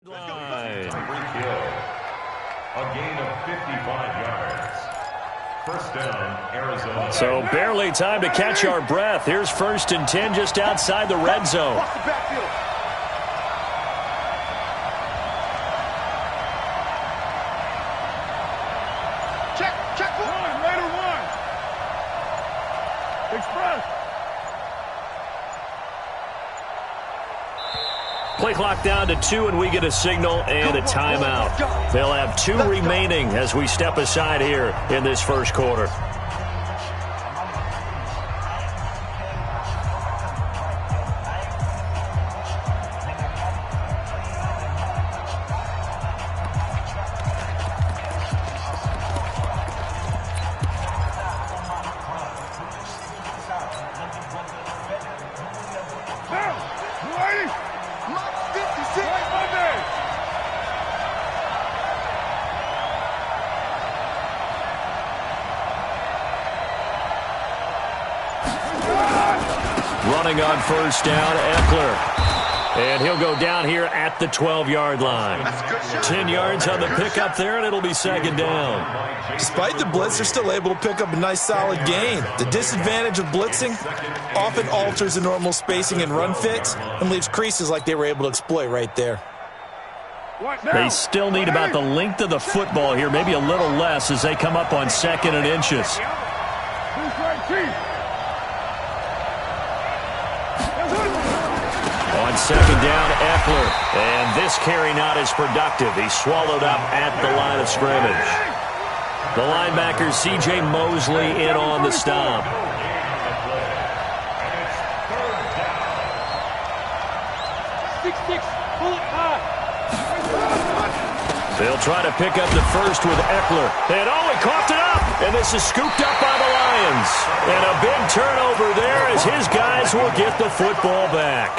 Line. Free kill. A gain of 55 yards. First down, Arizona. So barely time to catch our breath. Here's 1st and 10 just outside the red zone. Cross the backfield. Check one. Raider one. Express. Play clock down to 2, and we get a signal and a timeout. They'll have 2 remaining as we step aside here in this first quarter. Running on first down, Eckler. And he'll go down here at the 12-yard line. 10 yards on the pickup there, and it'll be second down. Despite the blitz, they're still able to pick up a nice solid gain. The disadvantage of blitzing often alters the normal spacing and run fits and leaves creases like they were able to exploit right there. They still need about the length of the football here, maybe a little less as they come up on 2nd and inches. On 2nd down, Eckler. And this carry not as productive. He's swallowed up at the line of scrimmage. The linebacker, C.J. Mosley, in on the stop. They'll try to pick up the first with Eckler. And he coughed it up. And this is scooped up by the Lions. And a big turnover there as his guys will get the football back.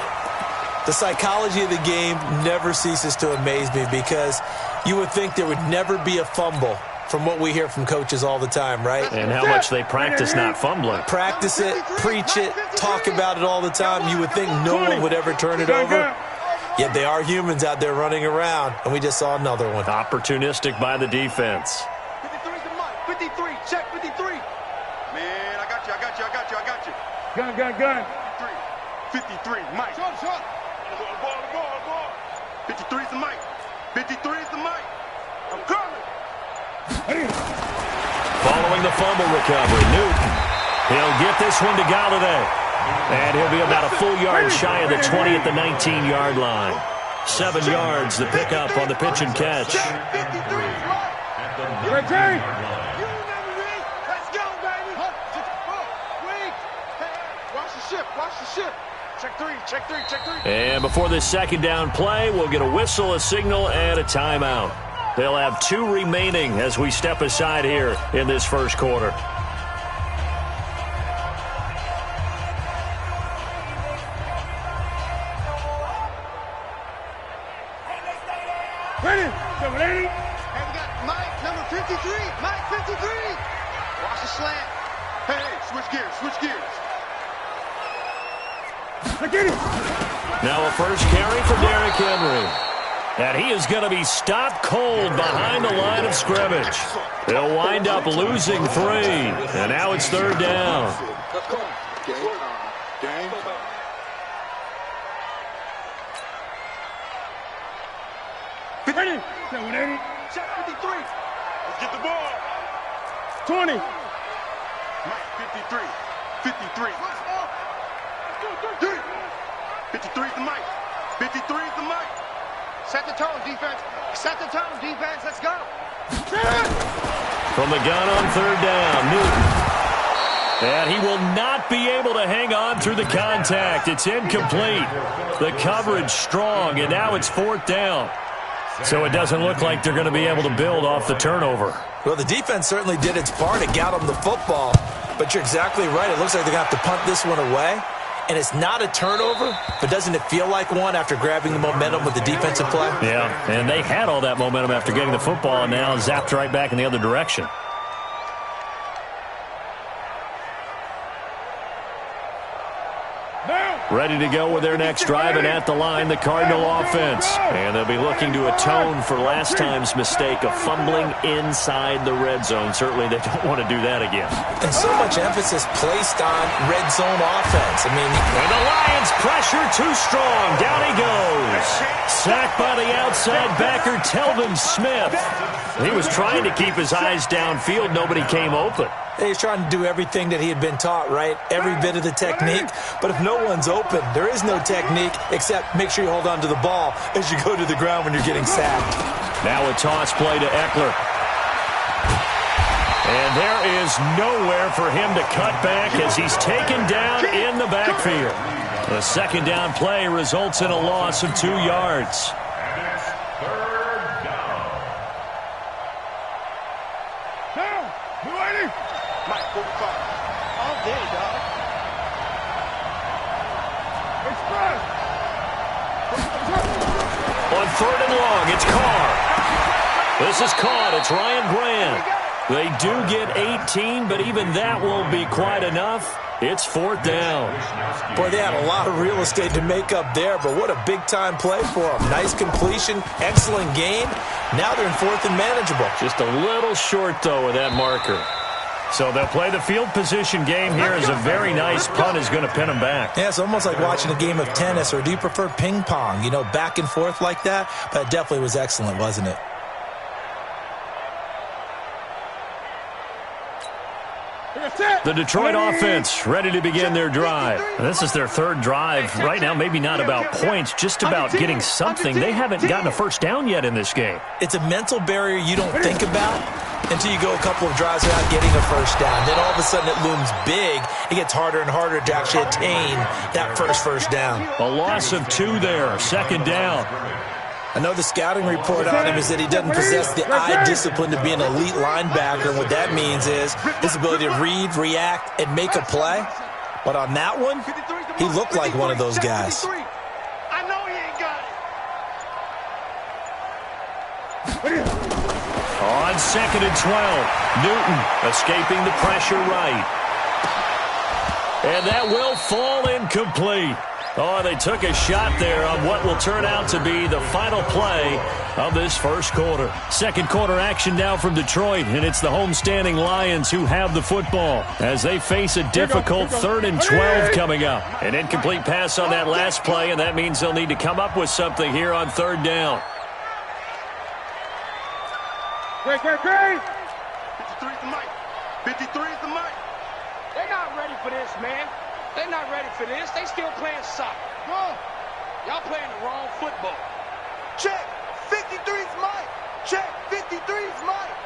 The psychology of the game never ceases to amaze me because you would think there would never be a fumble from what we hear from coaches all the time, right? And how much they practice not fumbling. Practice it, preach it, talk about it all the time. You would think no one would ever turn it over. Yet they are humans out there running around, and we just saw another one. Opportunistic by the defense. 53's the mic. 53. Check 53. Man, I got you. Gun. 53. Mike. Short. 53's the mic. 53's the mic. I'm coming. Following the fumble recovery, Newton. He'll get this one to Galladay. And he'll be about a full yard shy of the 20 at the 19-yard line. 7 yards, the pickup on the pitch and catch. Let's go, baby. Wait. Watch the ship. Check three. And before this second down play, we'll get a whistle, a signal, and a timeout. They'll have 2 remaining as we step aside here in this first quarter. Ready? And we got Mike, number 53. Mike, 53. Watch the slant. Hey, switch gears. Now a first carry for Derrick Henry. And he is going to be stopped cold behind the line of scrimmage. They'll wind up losing 3. And now it's 3rd down. Game. Ready? Check 53. Let's get the ball. 20. Mike, 53. 53's the mic. 53's the mic. Set the tone, defense. Let's go. From the gun on 3rd down, Newton. And he will not be able to hang on through the contact. It's incomplete. The coverage strong, and now it's 4th down. So it doesn't look like they're going to be able to build off the turnover. Well, the defense certainly did its part to get them the football. But you're exactly right. It looks like they're going to have to punt this one away. And it's not a turnover, but doesn't it feel like one after grabbing the momentum with the defensive play? Yeah, and they had all that momentum after getting the football and now zapped right back in the other direction. ready to go with their next drive, and at the line, the Cardinal offense. And they'll be looking to atone for last time's mistake of fumbling inside the red zone. Certainly they don't want to do that again. And so much emphasis placed on red zone offense. I mean, and the Lions pressure too strong. Down he goes. Sacked by the outside backer, Telvin Smith. He was trying to keep his eyes downfield. Nobody came open. He's trying to do everything that he had been taught, right? Every bit of the technique. But if no one's open, there is no technique except make sure you hold on to the ball as you go to the ground when you're getting sacked. Now a toss play to Eckler. And there is nowhere for him to cut back as he's taken down in the backfield. The second down play results in a loss of 2 yards. And it's third down. Down. You ready? Mike, 45. All day, dog. Express. On third and long, it's Carr. This is caught. It's Ryan Grant. They do get 18, but even that won't be quite enough. It's fourth down. Boy, they had a lot of real estate to make up there, but what a big-time play for them. Nice completion, excellent game. Now they're in fourth and manageable. Just a little short, though, with that marker. So they'll play the field position game here as a very nice punt is going to pin them back. Yeah, it's almost like watching a game of tennis, or do you prefer ping pong? You know, back and forth like that? But it definitely was excellent, wasn't it? The Detroit offense ready to begin their drive. This is their third drive. Right now, maybe not about points, just about getting something. They haven't gotten a first down yet in this game. It's a mental barrier you don't think about until you go a couple of drives without getting a first down. Then all of a sudden it looms big. It gets harder and harder to actually attain that first down. A loss of 2 there, second down. I know the scouting report on him is that he doesn't possess the eye discipline to be an elite linebacker. And what that means is his ability to read, react, and make a play. But on that one, he looked like one of those guys. I know he ain't got it. On second and 12, Newton escaping the pressure right. And that will fall incomplete. Oh, they took a shot there on what will turn out to be the final play of this first quarter. Second quarter action now from Detroit, and it's the homestanding Lions who have the football as they face a difficult third and 12 coming up. An incomplete pass on that last play, and that means they'll need to come up with something here on third down. Great. 53 is the mic. 53 is the mic. They're not ready for this, man. They're not ready for this. They still playing soccer. Y'all playing the wrong football. Check. 53's Mike. Check. 53's Mike.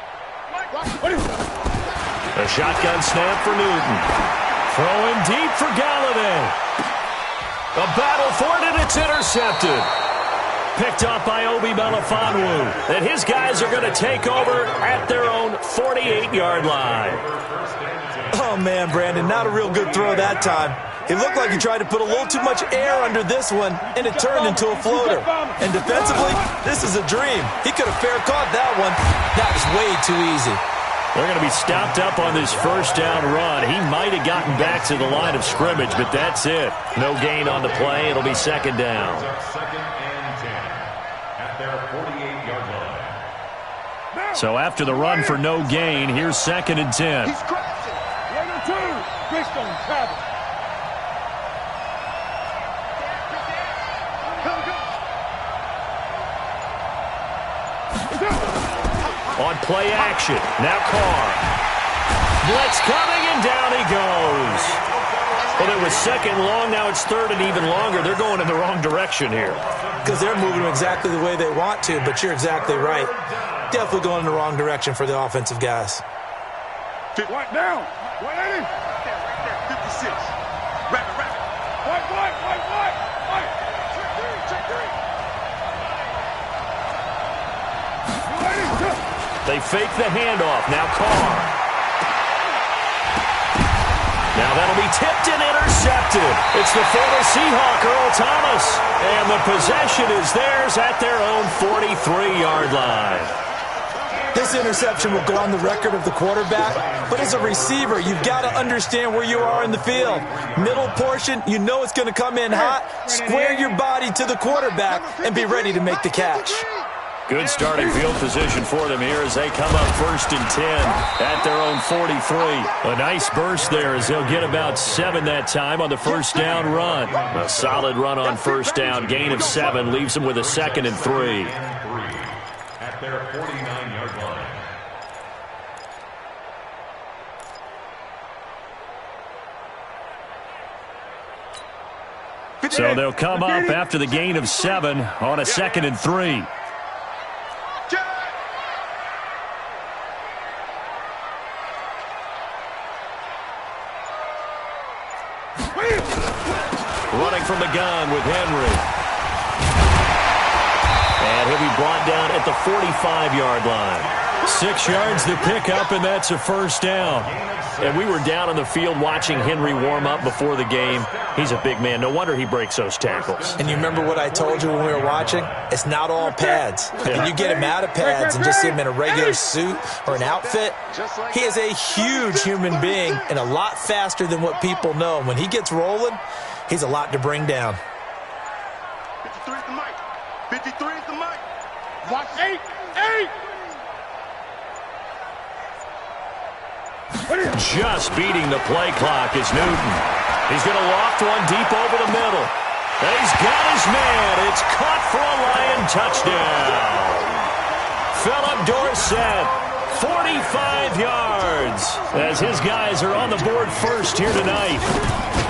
A shotgun snap for Newton. Throwing deep for Galladay. A battle for it, and it's intercepted. Picked off by Obi Melifonwu. And his guys are going to take over at their own 48-yard line. Oh, man, Brandon, not a real good throw that time. It looked like he tried to put a little too much air under this one, and it turned into a floater. And defensively, this is a dream. He could have fair caught that one. That was way too easy. They're going to be stopped up on this first down run. He might have gotten back to the line of scrimmage, but that's it. No gain on the play. It'll be second down. Second and 10 at their 48-yard line. So after the run for no gain, here's second and 10. He's crashing. Raider 2. Bridgestone travel. On play action, now Carr. Blitz coming, and down he goes. Well, it was second long, now it's third and even longer. They're going in the wrong direction here. Because they're moving exactly the way they want to, but you're exactly right. Definitely going in the wrong direction for the offensive guys. White down. 180. Right there. 56. Rapid. White. Check three. They fake the handoff. Now Carr. Now that'll be tipped and intercepted. It's the former Seahawk, Earl Thomas. And the possession is theirs at their own 43-yard line. This interception will go on the record of the quarterback, but as a receiver, you've got to understand where you are in the field. Middle portion, you know it's going to come in hot. Square your body to the quarterback and be ready to make the catch. Good starting field position for them here as they come up 1st and 10 at their own 43. A nice burst there as they'll get about 7 that time on the first down run. A solid run on first down. Gain of 7 leaves them with a 2nd and 3. At their 49-yard line. So they'll come up after the gain of 7 on a 2nd and 3. Running from the gun with Henry. And he'll be brought down at the 45-yard line. 6 yards to pick up, and that's a first down. And we were down on the field watching Henry warm up before the game. He's a big man. No wonder he breaks those tackles. And you remember what I told you when we were watching? It's not all pads. And you get him out of pads and just see him in a regular suit or an outfit. He is a huge human being and a lot faster than what people know. When he gets rolling, he's a lot to bring down. 53 is the mic. 53 is the mic. Watch 8. Just beating the play clock is Newton. He's going to loft one deep over the middle. And he's got his man. It's caught for a Lion touchdown. Philip Dorsett, 45 yards, as his guys are on the board first here tonight.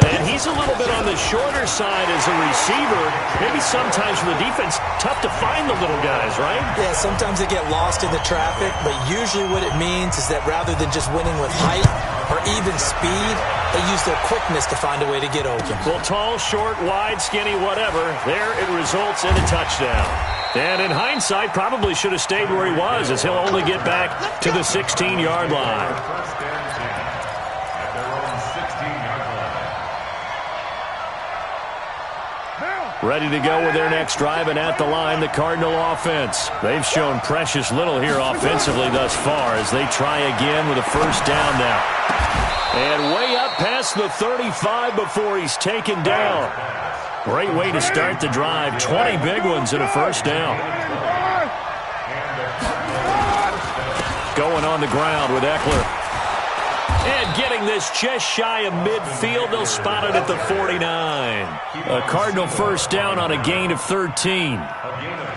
And he's a little bit on the shorter side as a receiver. Maybe sometimes for the defense, tough to find the little guys, right? Yeah, sometimes they get lost in the traffic, but usually what it means is that rather than just winning with height or even speed, they use their quickness to find a way to get open. Well, tall, short, wide, skinny, whatever, there it results in a touchdown. And in hindsight, probably should have stayed where he was, as he'll only get back to the 16-yard line. First and 10 at their own 16-yard line. Ready to go with their next drive, and at the line, the Cardinal offense. They've shown precious little here offensively thus far as they try again with a first down now. And way up past the 35 before he's taken down. Great way to start the drive. 20 big ones in a first down. Going on the ground with Eckler. And getting this just shy of midfield. They'll spot it at the 49. A Cardinal first down on a gain of 13.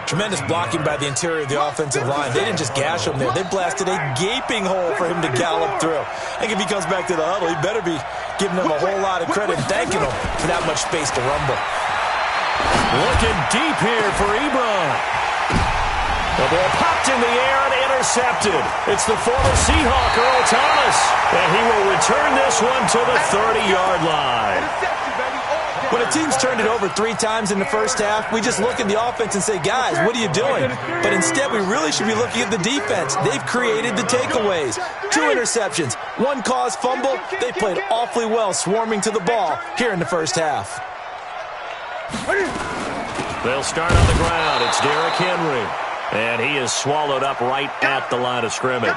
Tremendous blocking by the interior of the offensive line. They didn't just gash him there. They blasted a gaping hole for him to gallop through. I think if he comes back to the huddle, he better be giving them a whole lot of credit and thanking them for that much space to rumble. Looking deep here for Ebron. The ball popped in the air and intercepted. It's the former Seahawk, Earl Thomas. And he will return this one to the 30-yard line. When a team's turned it over 3 times in the first half, we just look at the offense and say, guys, what are you doing? But instead, we really should be looking at the defense. They've created the takeaways. 2 interceptions, 1 caused fumble. They played awfully well swarming to the ball here in the first half. They'll start on the ground. It's Derrick Henry. And he is swallowed up right at the line of scrimmage.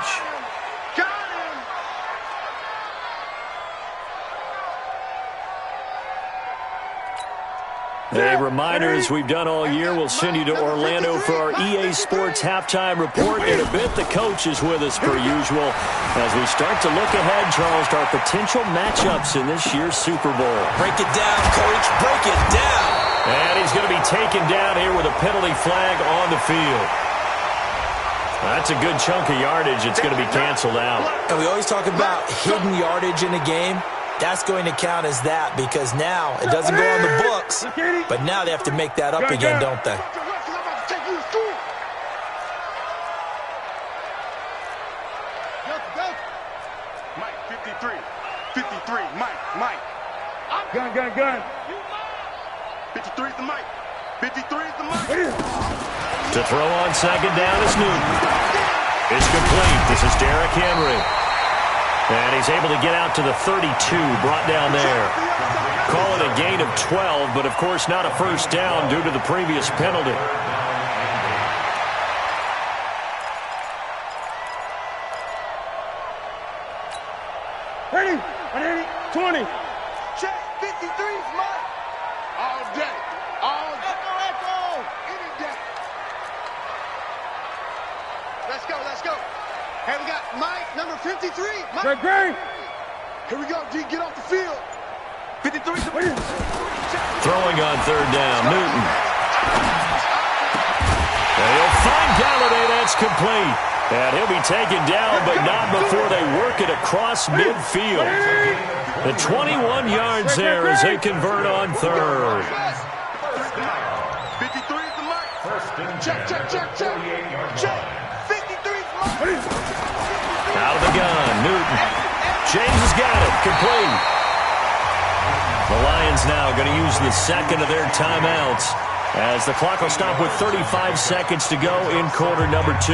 A reminder, as we've done all year, we'll send you to Orlando for our EA Sports halftime report. In a bit, the coach is with us per usual as we start to look ahead, Charles, to our potential matchups in this year's Super Bowl. Break it down, Coach. Break it down. And he's going to be taken down here with a penalty flag on the field. That's a good chunk of yardage. It's going to be canceled out. And we always talk about hidden yardage in a game. That's going to count as that because now it doesn't go on the books, but now they have to make that up again, don't they? Mike, 53. 53, Mike. Gun. 53 is the mic. 53 is the mic. To throw on second down is Newton. It's complete. This is Derrick Henry. And he's able to get out to the 32, brought down there. Call it a gain of 12, but of course not a first down due to the previous penalty. Ready? 20. Check. 53's mine. All day. All day. Echo. Any day. Let's go. Let's go. Hey, we got Mike, number 53. Mike. Great. Here we go, D. Get off the field. 53. Throwing on third down, Newton. And he'll find Galladay. That's complete. And he'll be taken down, but not before they work it across midfield. The 21 yards there as they convert on third. 53 is the mark. Check. 53 is the mark. Out of the gun, Newton. James has got it, complete. The Lions now going to use the second of their timeouts as the clock will stop with 35 seconds to go in quarter number 2.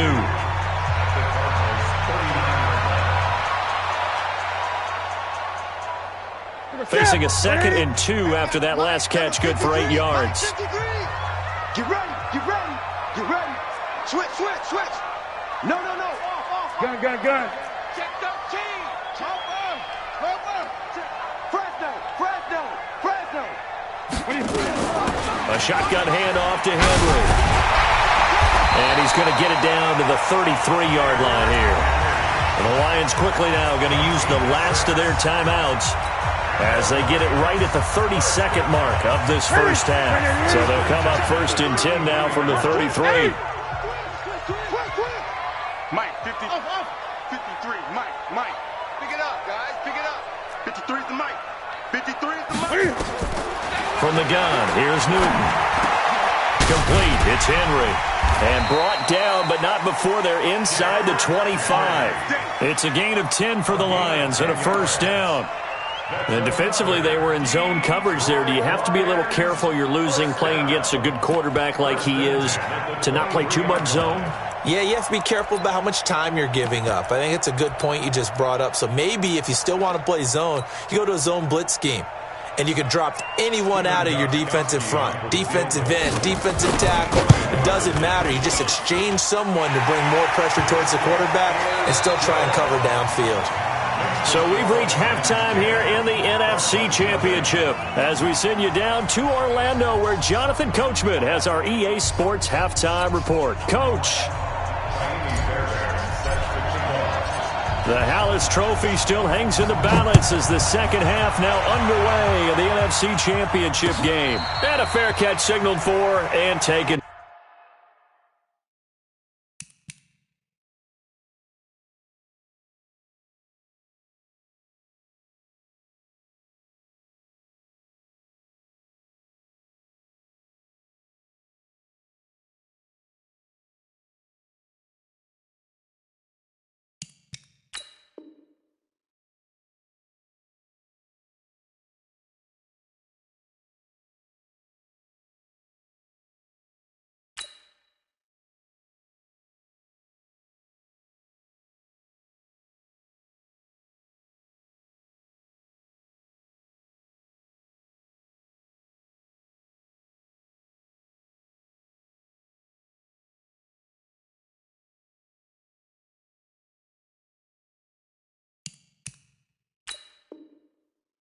Facing a 2nd and 2 after that last catch, good for 8 yards. Get ready. Switch. No. Off. Gun. Check 13. Over. Fresno. A shotgun handoff to Henry. And he's going to get it down to the 33-yard line here. And the Lions quickly now going to use the last of their timeouts as they get it right at the 32nd mark of this first half. So they'll come up 1st and 10 now from the 33. Mike, 53. Mike. Pick it up, guys. Pick it up. 53 is the Mike. 53 is the Mike. From the gun, here's Newton. Complete. It's Henry. And brought down, but not before they're inside the 25. It's a gain of 10 for the Lions and a first down. And defensively, they were in zone coverage there. Do you have to be a little careful? You're losing playing against a good quarterback like he is to not play too much zone? Yeah, you have to be careful about how much time you're giving up. I think it's a good point you just brought up. So maybe if you still want to play zone, you go to a zone blitz scheme. And you can drop anyone out of your defensive front. Defensive end, defensive tackle. It doesn't matter. You just exchange someone to bring more pressure towards the quarterback and still try and cover downfield. So we've reached halftime here in the NFC Championship as we send you down to Orlando where Jonathan Coachman has our EA Sports Halftime Report. Coach. The Hallis Trophy still hangs in the balance as the second half now underway in the NFC Championship game. And a fair catch signaled for and taken.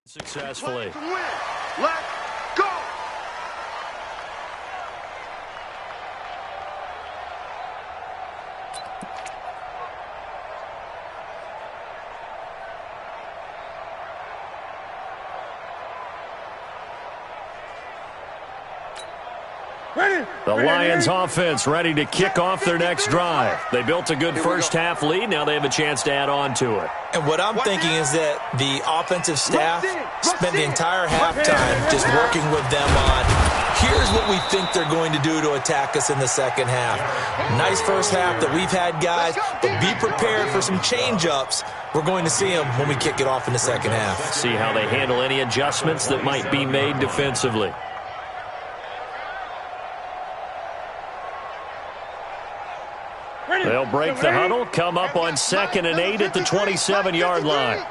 Successfully. Let's go. The Lions offense ready to kick off their next drive. They built a good first half lead. Now they have a chance to add on to it. And what I'm thinking is that the offensive staff spent the entire halftime just working with them on, here's what we think they're going to do to attack us in the second half. Nice first half that we've had, guys, but be prepared for some change-ups. We're going to see them when we kick it off in the second half. See how they handle any adjustments that might be made defensively. They'll break the huddle, come up on 2nd and 8 at the 27-yard line.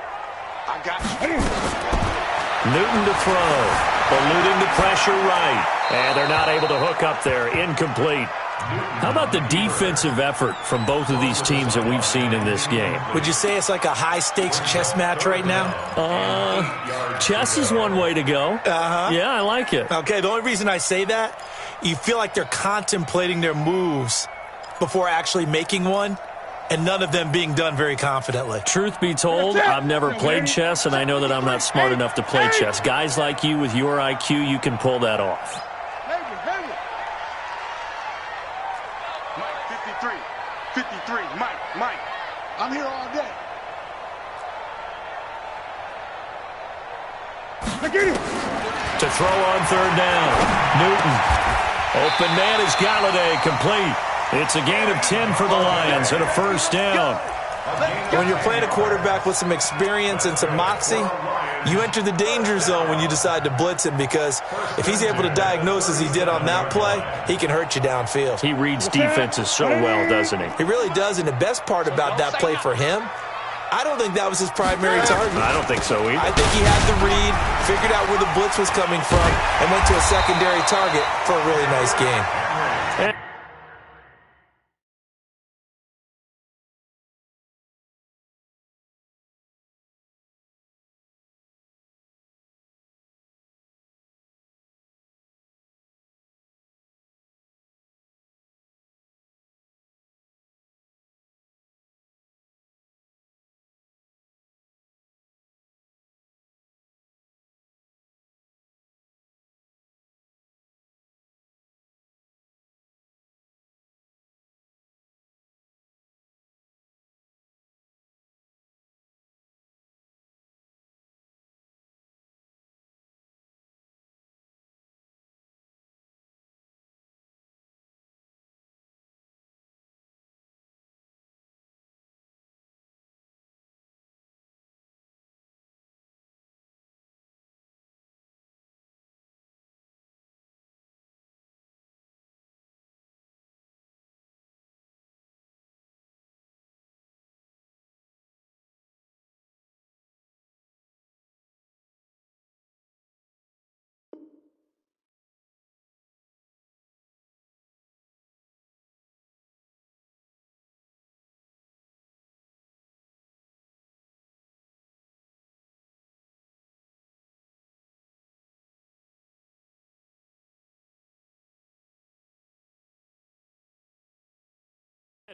Newton to throw, eluding the pressure right, and they're not able to hook up there, incomplete. How about the defensive effort from both of these teams that we've seen in this game? Would you say it's like a high-stakes chess match right now? Chess is one way to go. Yeah, I like it. Okay, the only reason I say that, you feel like they're contemplating their moves before actually making one, and none of them being done very confidently. Truth be told, I've never played chess, and I know that I'm not smart enough to play chess. Guys like you with your IQ, you can pull that off. 53, Mike. I'm here all day. To throw on third down. Newton. Open man is Galladay, complete. It's a gain of 10 for the Lions and a first down. When you're playing a quarterback with some experience and some moxie, you enter the danger zone when you decide to blitz him, because if he's able to diagnose as he did on that play, he can hurt you downfield. He reads defenses so well, doesn't he? He really does, and the best part about that play for him, I don't think that was his primary target. I don't think so either. I think he had the read, figured out where the blitz was coming from, and went to a secondary target for a really nice game.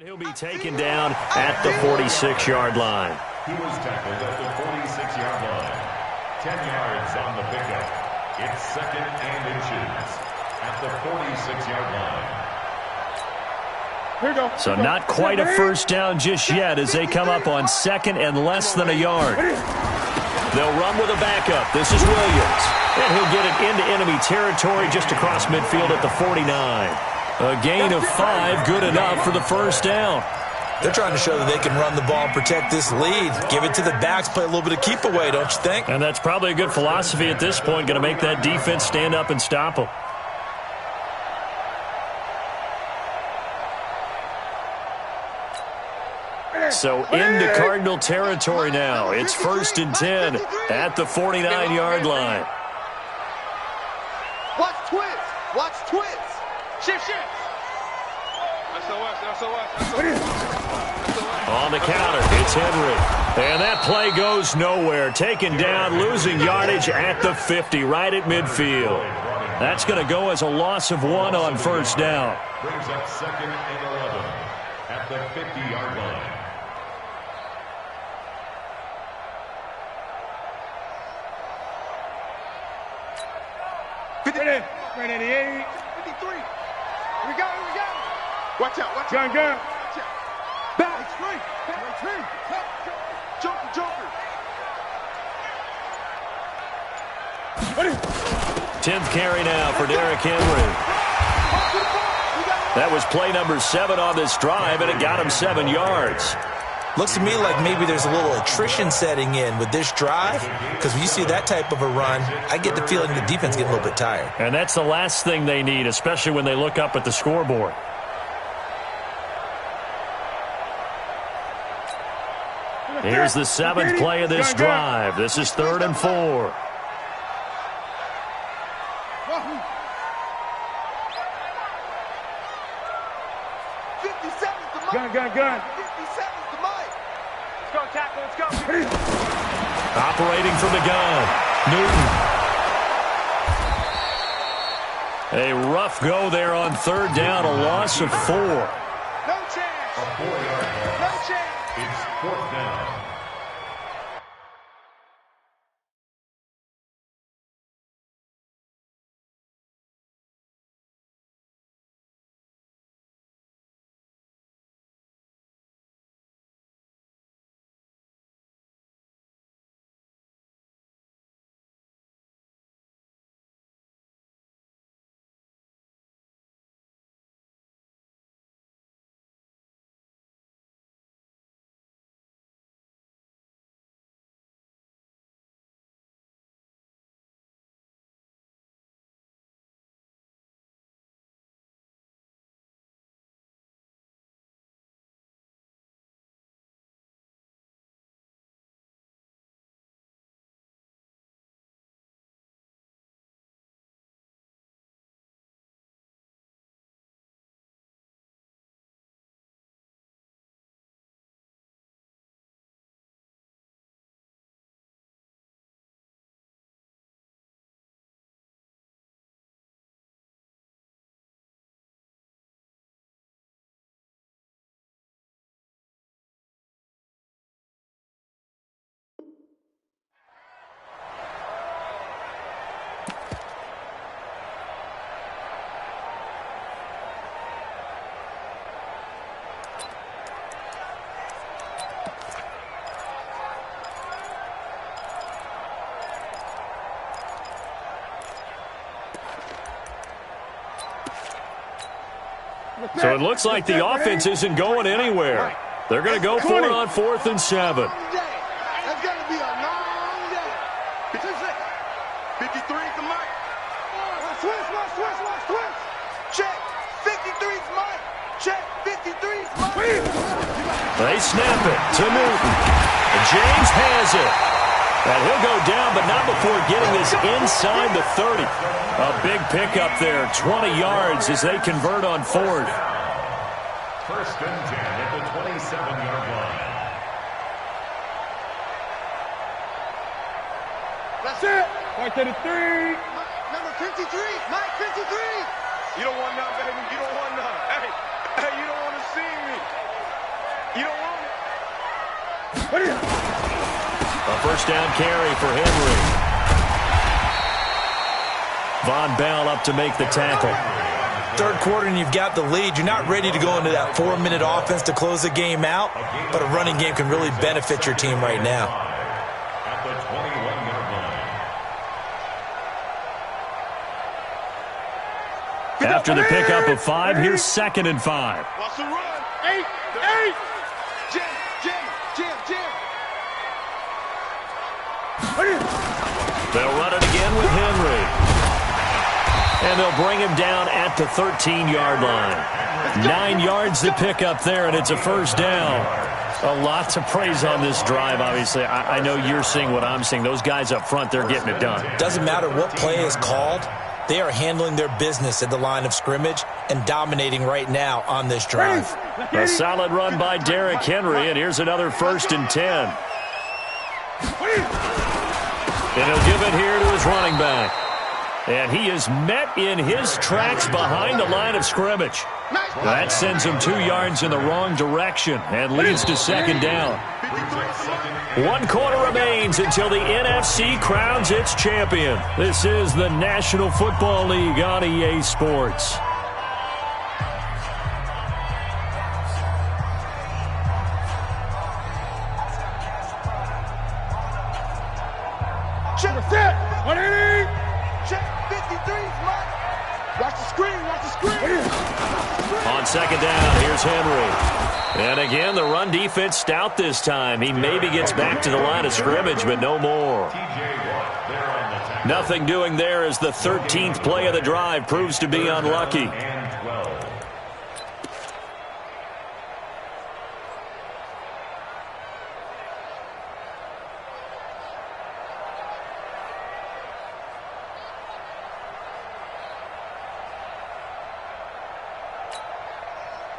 He'll be taken down at the 46-yard line. He was tackled at the 46-yard line. 10 yards on the pickup. It's second and inches at the 46-yard line. Here you go. So not quite a first down just yet as they come up on second and less than a yard. They'll run with a backup. This is Williams. And he'll get it into enemy territory just across midfield at the 49. A gain of 5, good enough for the first down. They're trying to show that they can run the ball and protect this lead. Give it to the backs, play a little bit of keep away, don't you think? And that's probably a good philosophy at this point, going to make that defense stand up and stop them. So into Cardinal territory now. It's first and 10 at the 49-yard line. Watch twist. Shift. SOS. On the counter, it's Henry. And that play goes nowhere. Taken down, losing yardage at the 50, right at midfield. That's going to go as a loss of 1 on first down. Brings up second and 11 at the 50-yard line. Right at the 8. 53. We got it. Watch out. Gun. Back. Straight. Joker. 10th carry now for Derrick Henry. That was play number 7 on this drive, and it got him 7 yards. Looks to me like maybe there's a little attrition setting in with this drive, because when you see that type of a run, I get the feeling the defense getting a little bit tired. And that's the last thing they need, especially when they look up at the scoreboard. Here's the 7th play of this drive. This is 3rd and 4. Gun. 57's the mic. Let's go, tackle. Let's go. Operating from the gun, Newton. A rough go there on third down, a loss of 4. No chance. A 4-yard loss. No chance. It's 4th down. So it looks like the offense isn't going anywhere. They're going to go for it on 4th and 7. That's going to be a long day. 53's the mic. Switch. Check. 53's mic. Check. 53's mic. They snap it to Newton. And James has it. And he'll go down, but not before getting this inside the 30. A big pickup there, 20 yards as they convert on 4th. 1st and 10 at the 27-yard line. That's it. Point to the 3. Number 53. Mike 53. You don't want none, baby. You don't want none. Hey, you don't want to see me. You don't want it. What is it? A 1st down carry for Henry. Von Bell up to make the tackle. 3rd quarter and you've got the lead. You're not ready to go into that 4-minute offense to close the game out, but a running game can really benefit your team right now. At the 21-yard line. After the pickup of 5, here's 2nd and 5. What's the run? 8. Jim. They'll run it again with Henry. And they'll bring him down at the 13-yard line. 9 yards to pick up there, and it's a 1st down. A lot to praise on this drive, obviously. I know you're seeing what I'm seeing. Those guys up front, they're getting it done. Doesn't matter what play is called. They are handling their business at the line of scrimmage and dominating right now on this drive. A solid run by Derrick Henry, and here's another 1st and 10. And he'll give it here to his running back. And he is met in his tracks behind the line of scrimmage. That sends him 2 yards in the wrong direction and leads to 2nd down. 1 quarter remains until the NFC crowns its champion. This is the National Football League on EA Sports. Check it. 180. Check 53's mic. Watch the screen. On 2nd down, here's Henry. And again, the run defense stout this time. He maybe gets back to the line of scrimmage, but no more. Nothing doing there as the 13th play of the drive proves to be unlucky.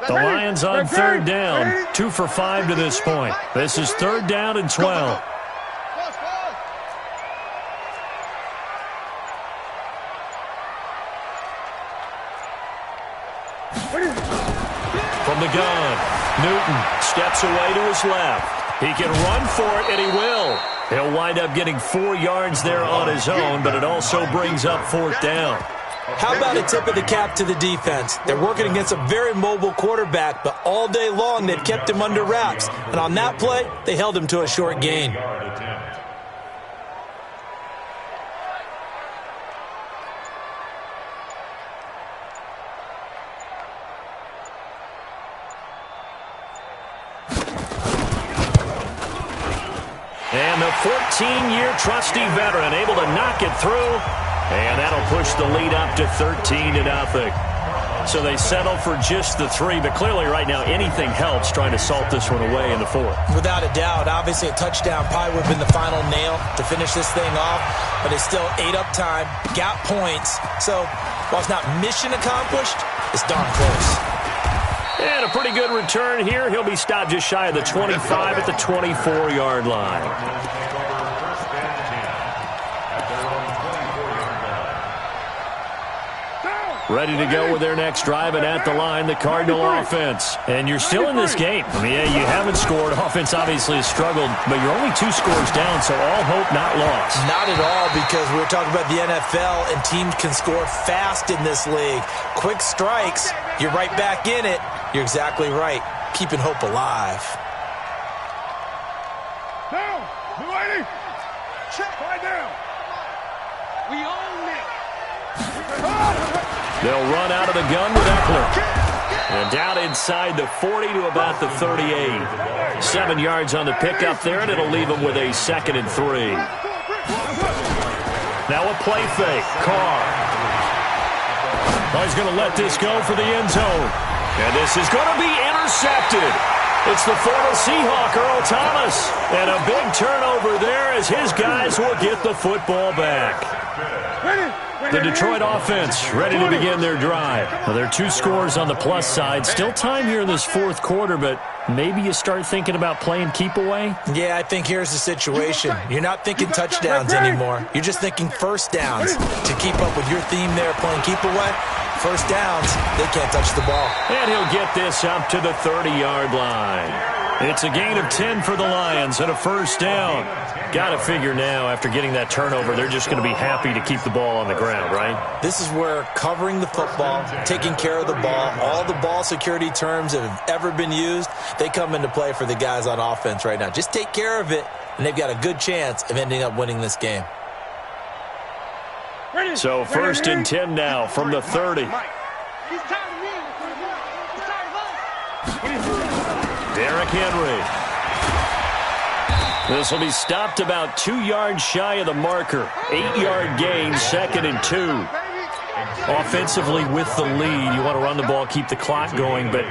The Lions on third down, 2 for 5 to this point. This is third down and 12. From the gun, Newton steps away to his left. He can run for it, and he will. He'll wind up getting 4 yards there on his own, but it also brings up fourth down. How about a tip of the cap to the defense? They're working against a very mobile quarterback, but all day long they've kept him under wraps. And on that play, they held him to a short gain. And the 14-year trusty veteran able to knock it through. And that'll push the lead up to 13-0. So they settle for just the 3, but clearly right now anything helps trying to salt this one away in the 4th. Without a doubt, obviously a touchdown probably would have been the final nail to finish this thing off, but it's still ate up time, got points. So while it's not mission accomplished, it's darn close. And a pretty good return here. He'll be stopped just shy of the 25 at the 24-yard line. Ready to go with their next drive, and at the line, the Cardinal offense. And you're still in this game. I mean, yeah, you haven't scored. Offense obviously has struggled, but you're only 2 scores down, so all hope not lost. Not at all, because we were talking about the NFL, and teams can score fast in this league. Quick strikes, you're right back in it. You're exactly right. Keeping hope alive. Down! Mighty! Check right down! We own it! They'll run out of the gun with Eckler. And down inside the 40 to about the 38. 7 yards on the pickup there, and it'll leave them with a 2nd and 3. Now a play fake. Carr. He's going to let this go for the end zone. And this is going to be intercepted. It's the former Seahawk, Earl Thomas. And a big turnover there as his guys will get the football back. The Detroit offense ready to begin their drive. Well, there are 2 scores on the plus side. Still time here in this 4th quarter, but maybe you start thinking about playing keep away? Yeah, I think here's the situation. You're not thinking touchdowns anymore. You're just thinking first downs. To keep up with your theme there, playing keep away, first downs, they can't touch the ball. And he'll get this up to the 30-yard line. It's a gain of 10 for the Lions and a first down. Got to figure now, after getting that turnover, they're just going to be happy to keep the ball on the ground, right? This is where covering the football, taking care of the ball, all the ball security terms that have ever been used, they come into play for the guys on offense right now. Just take care of it, and they've got a good chance of ending up winning this game. So first and 10 now from the 30. Derrick Henry. This will be stopped about 2 yards shy of the marker. 8-yard gain, 2nd and 2. Offensively with the lead, you want to run the ball, keep the clock going, but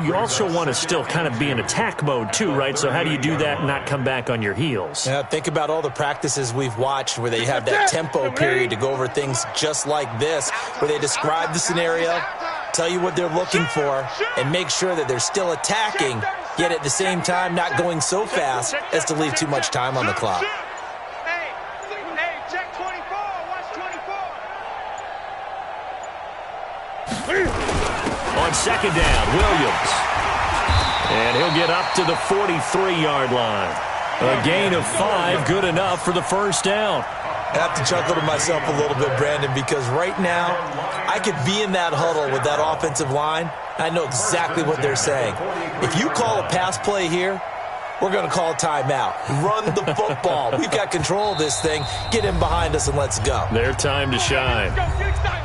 you also want to still kind of be in attack mode too, right? So how do you do that and not come back on your heels? Yeah, think about all the practices we've watched where they have that tempo period to go over things just like this, where they describe the scenario, tell you what they're looking for, and make sure that they're still attacking, yet at the same time not going so fast as to leave too much time on the clock. Check 24. Watch 24. On second down, Williams. And he'll get up to the 43-yard line. A gain of 5, good enough for the first down. I have to chuckle to myself a little bit, Brandon, because right now I could be in that huddle with that offensive line. I know exactly what they're saying. If you call a pass play here, we're going to call a timeout. Run the football. We've got control of this thing. Get in behind us and let's go. Their time to shine.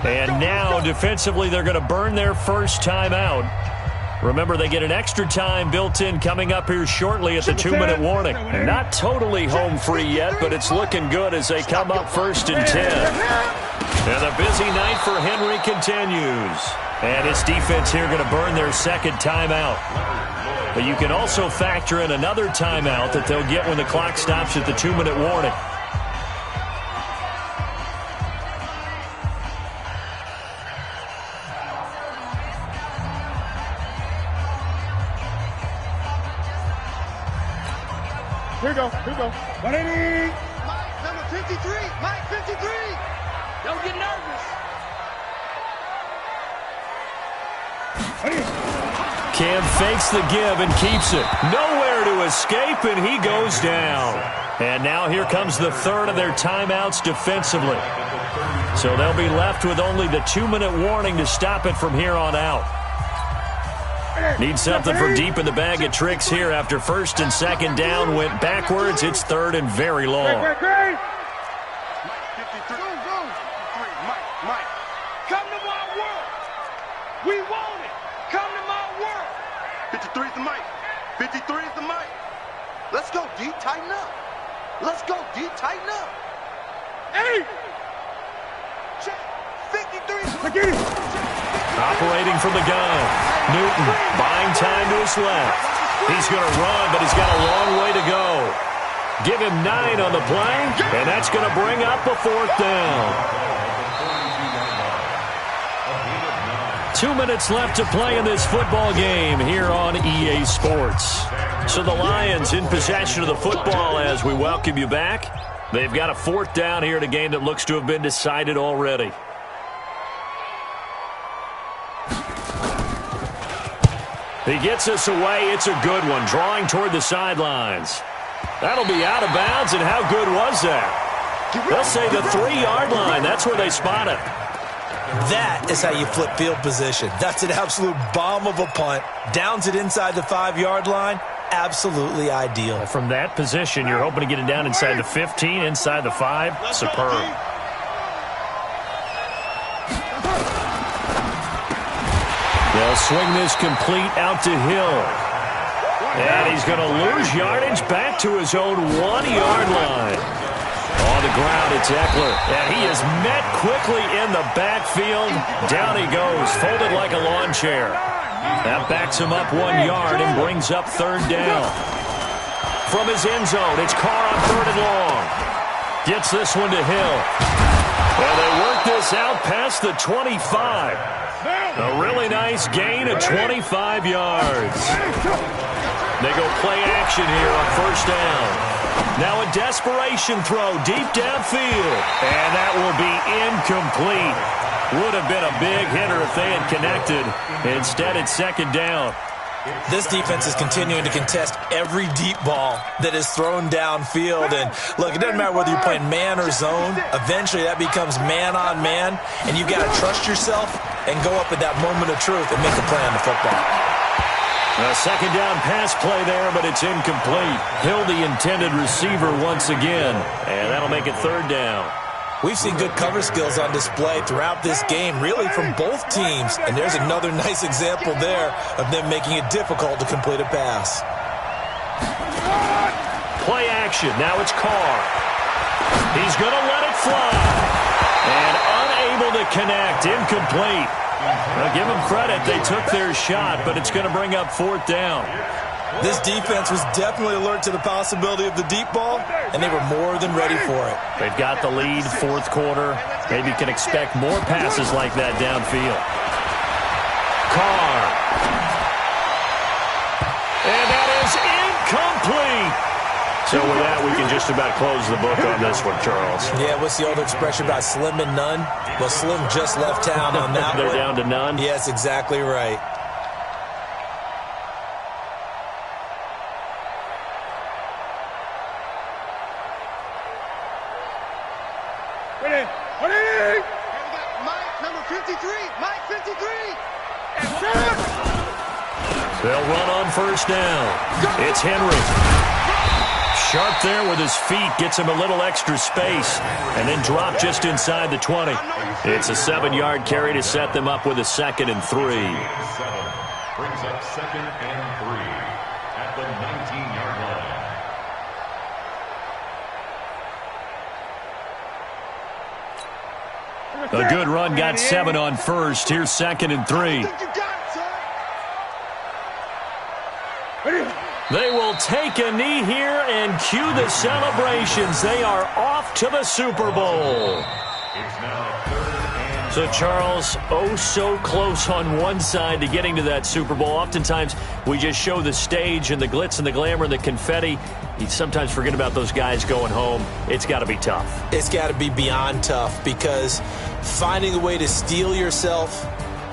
And now defensively they're going to burn their first timeout. Remember, they get an extra time built in coming up here shortly at the 2-minute warning. And not totally home free yet, but it's looking good as they come up first and 10. And the busy night for Henry continues. And his defense here going to burn their second timeout. But you can also factor in another timeout that they'll get when the clock stops at the 2-minute warning. Here we go. 180. Mike, number 53. Mike, 53. Don't get nervous. Cam fakes the give and keeps it. Nowhere to escape, and he goes down. And now here comes the third of their timeouts defensively. So they'll be left with only the 2-minute warning to stop it from here on out. Need something for deep in the bag of tricks here after first and second down went backwards. It's third and very long. Mike, 53. Mike, come to my world. We want it. Come to my world. 53 is the mic. 53 is the mic. Let's go, D. Tighten up. Let's go, D. Tighten up. Hey! Check. 53. Operating from the gun. Newton buying time to his left. He's going to run, but he's got a long way to go. Give him 9 on the play, and that's going to bring up a fourth down. 2 minutes left to play in this football game here on EA Sports. So the Lions in possession of the football as we welcome you back. They've got a fourth down here in a game that looks to have been decided already. He gets us away. It's a good one, drawing toward the sidelines. That'll be out of bounds, and how good was that? They'll say the 3-yard line. That's where they spot it. That is how you flip field position. That's an absolute bomb of a punt. Downs it inside the 5-yard line. Absolutely ideal. From that position, you're hoping to get it down inside the 15, inside the 5. Superb. They'll swing this complete out to Hill. And he's going to lose yardage back to his own 1-yard line. On the ground, it's Eckler. And he is met quickly in the backfield. Down he goes, folded like a lawn chair. That backs him up 1 yard and brings up third down. From his end zone, it's Carr on third and long. Gets this one to Hill. And they work this out past the 25. A really nice gain of 25 yards. They go play action here on first down. Now a desperation throw deep downfield. And that will be incomplete. Would have been a big hitter if they had connected. Instead, it's second down. This defense is continuing to contest every deep ball that is thrown downfield. And, look, it doesn't matter whether you're playing man or zone. Eventually, that becomes man-on-man. And you've got to trust yourself and go up at that moment of truth and make a play on the football. A second down pass play there, but it's incomplete. Hill, the intended receiver once again. And that'll make it third down. We've seen good cover skills on display throughout this game, really from both teams. And there's another nice example there of them making it difficult to complete a pass. Play action. Now it's Carr. He's going to let it fly. And unable to connect. Incomplete. Now give them credit. They took their shot, but it's going to bring up fourth down. This defense was definitely alert to the possibility of the deep ball, and they were more than ready for it. They've got the lead, fourth quarter. Maybe can expect more passes like that downfield. Carr. And that is incomplete. So with that, we can just about close the book on this one, Charles. Yeah, what's the old expression about slim and none? Well, Slim just left town on that They're one. down to none? Yes, exactly right. Mike, number 53. Mike, 53. They'll run on first down. It's Henry. Sharp there with his feet. Gets him a little extra space. And then drop just inside the 20. It's a 7-yard carry to set them up with a 2nd and 3. Brings up 2nd and 3 at the 19-yard line. A good run got 7 on first. Here's 2nd and 3. They will take a knee here and cue the celebrations. They are off to the Super Bowl. It's now 3rd and So, Charles, oh so close on one side to getting to that Super Bowl. Oftentimes, we just show the stage and the glitz and the glamour and the confetti. You sometimes forget about those guys going home. It's got to be tough. It's got to be beyond tough, because finding a way to steel yourself,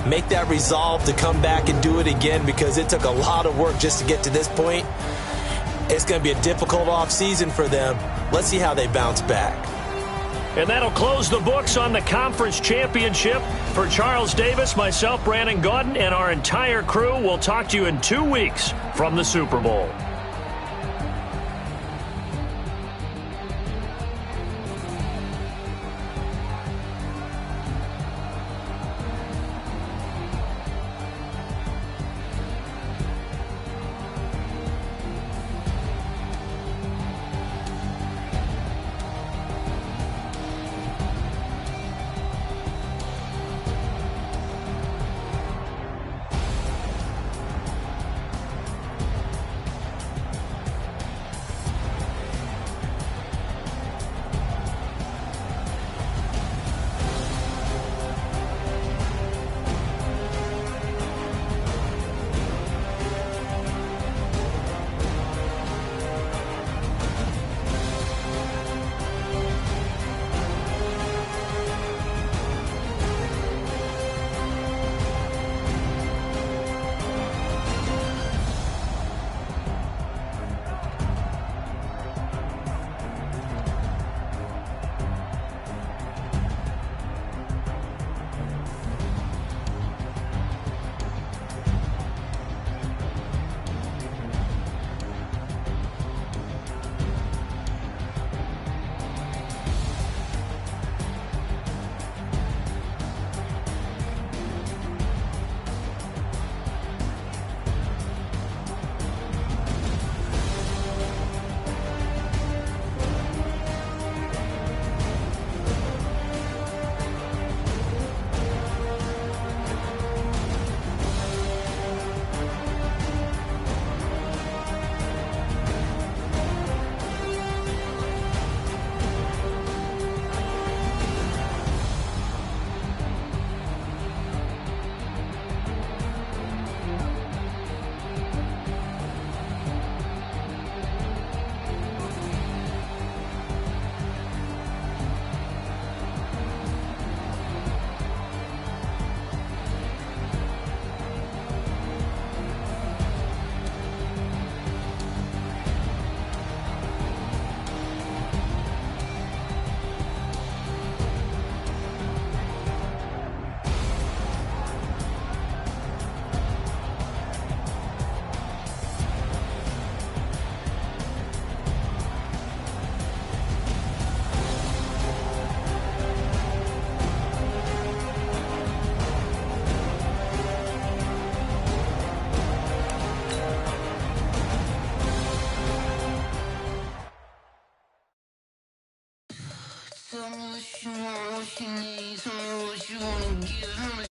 make that resolve to come back and do it again, because it took a lot of work just to get to this point. It's going to be a difficult offseason for them. Let's see how they bounce back. And that'll close the books on the conference championship. For Charles Davis, myself, Brandon Gaudin, and our entire crew, we'll talk to you in 2 weeks from the Super Bowl. Tell me what you want, what you need. Tell me what you wanna give.